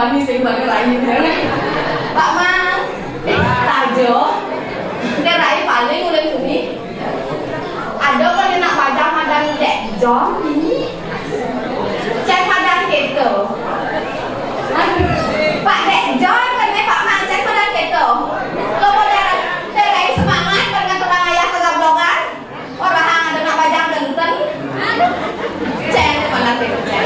wani sing banget rai Pak Mang tajo nek rai paling urip bumi ada kan nak padang-padang dek jom ini cek padang keto Pak dek jom kan Pak Mang cek padang keto lo boleh rai semangat kan dengan ayah kegablogan orang ada nak padang genten cek padang keto cek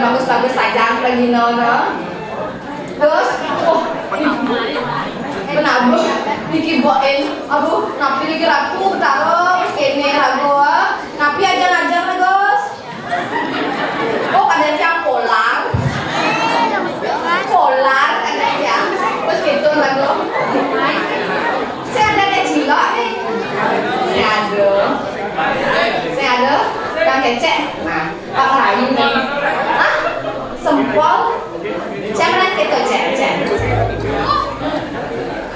bagus-bagus saja lagi nono terus kenapa bikin boin aduh napi lagi ragu taruh ini ragu napi aja ngajar terus oh ada yang polar ada yang terus gitu ragu saya ada yang cilok nih saya ada yang kecek nah Pak lain nih sempol saya mana kita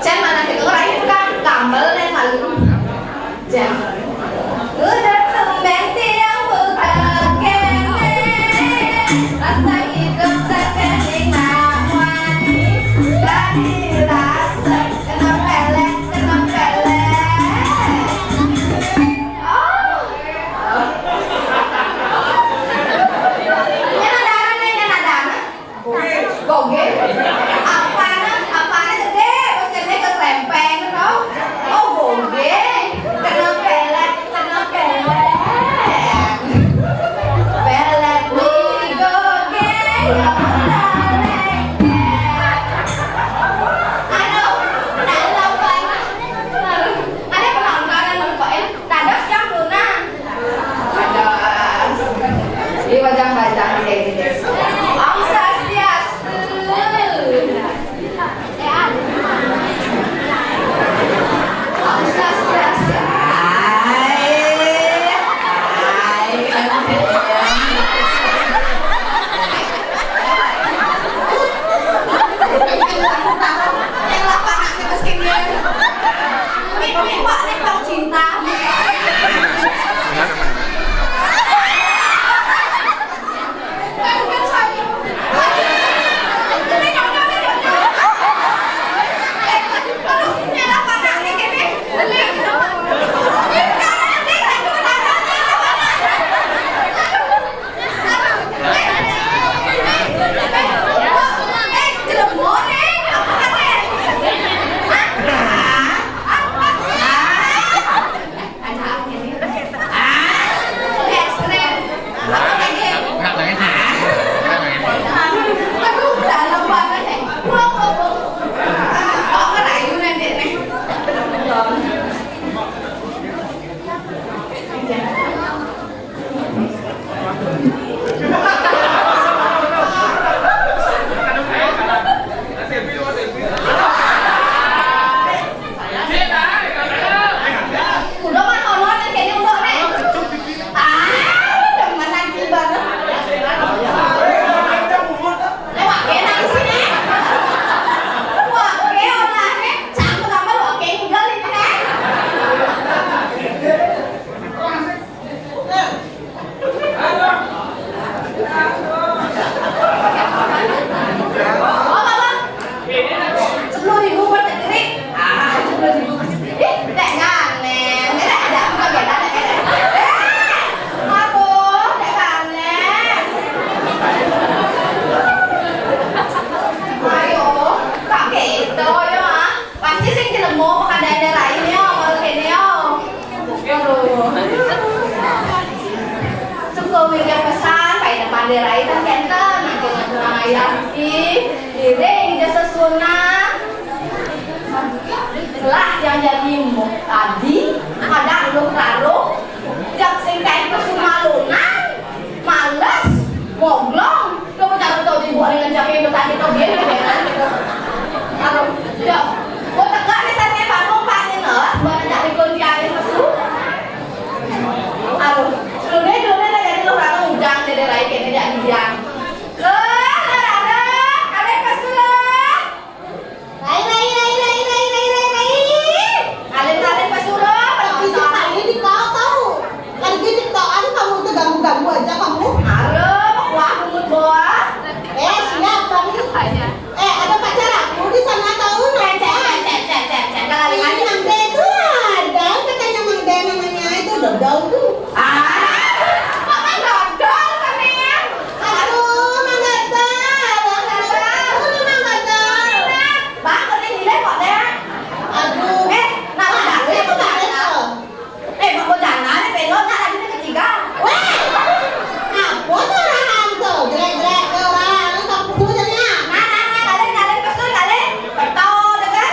cek mana kita orang itu kan gambar dan malu cek udah tembeng tiang derai kan kenten makin kurang ayam diri jasa sunat lah yang jadi tadi ada lu taruh jak sing kain pesumalunan males moglong kamu taruh dibuat dengan capek besar itu dia taruh ya kok tegak misalnya bangun pakai nus buat cari kunci pesu aduh dulu lah jadi lu rata ujang jadi lain kayak tidak dibiang kalian pesu lah kalian pesu lah bisa tadi di kau tahu lagi di kau kamu tuh ganggu aja kamu wah kumut boa siap tadi ada pacar aku di sana tahu cek kali ini Mang De itu ada katanya Mang De namanya itu dodol tuh kok kan dodol kan ya aduh Mang Gadal bác con đi lấy bọn đấy aduh nào là dia tuh gak ada bọn con jangan về nó ra là cái gì cả apa tuh orang tuh jelek-jelek ke orang lu tak punya kalian pesul kalian betul kan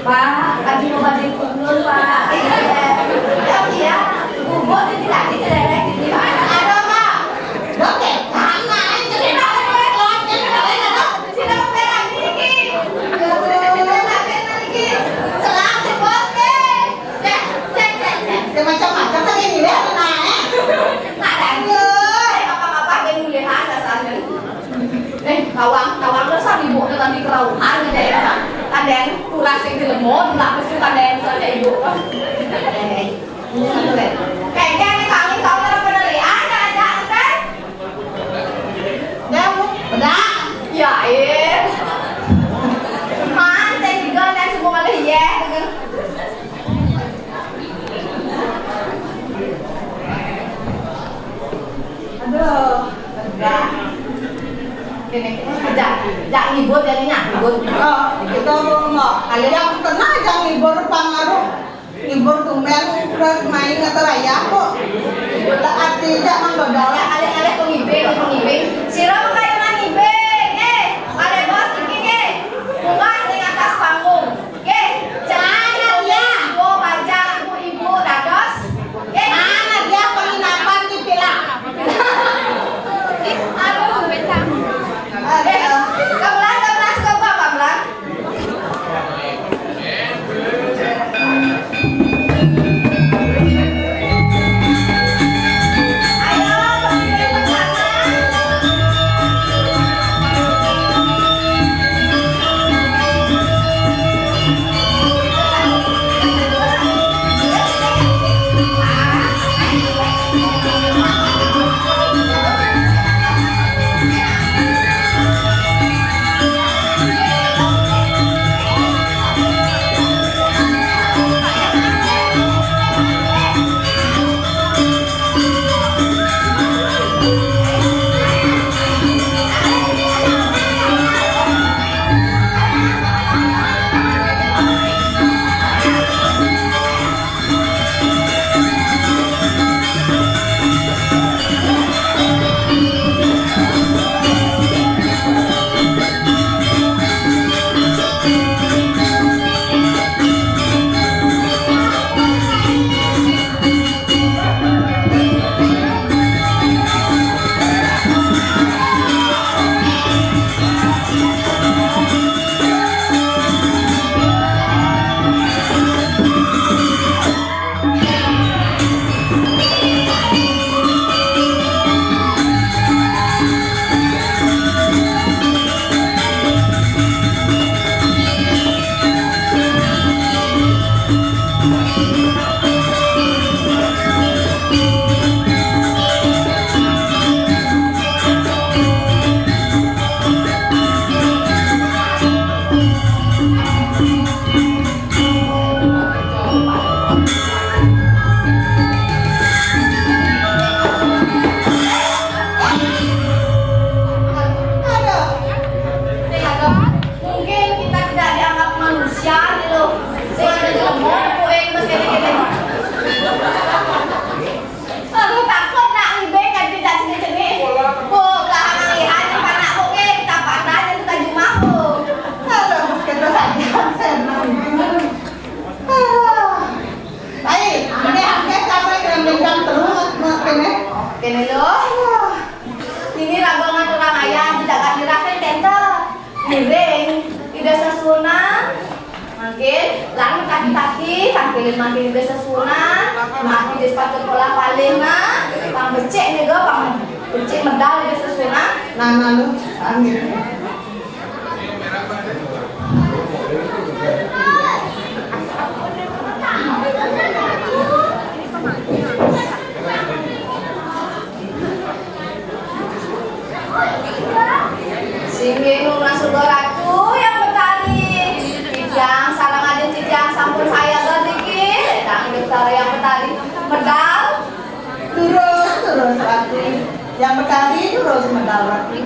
Pak, tadi mau balik kunul Pak. Tapi ya, bubuk ini lagi tidak gitu Pak. Ada Pak. Oke, sama aja. Kita melelot, kita melelot. Kita melelot lagi. Selamat bos deh. Dia macam-macam tadi ini ya, nah. Ada apa-apa dia nulisan dasarnya. Kawang terus ibu dengan di kerauhan gitu ya. Kadang kurang sing dilemot, lah mesti kadang saja ibu. Kayaknya ini kami tahu cara penerian ada kan? Dah, udah. Ya, mantai juga dan semua malah ya. Aduh, enggak. Jak ngibut jadinya ngibut. Oh, itu enggak. Kalau yang tenang aja ngibur pangaruh. Ngibur tumben main ngeteraya kok. Tak artinya menggodol. Alih-alih pengibing. Sira kayak nang ngibing. Ada bos iki bunga di atas panggung. Celana dia. Ibu bajang ibu-ibu dados. Mana dia penginapan di villa? Aduh, bentang. Kamlan coba kamlan. Ayo, pemimpin bersama. Kene lho. Ini ragongan orang ayam tidak diraken tenda. Miring, tidak sesuna. Makin, lalu kaki-kaki, sambil makin tidak sesuna. Makin di sepatu pola paling na. Pang becek nih go, pang becek medal tidak sesuna. Nah, lu ambil. Singin masuk ratu yang bertali. Cijang sarang ada cijang sampun saya gadiki. Tang dokter yang bertali medal. Terus ratu. Yang bertali terus medal ratu.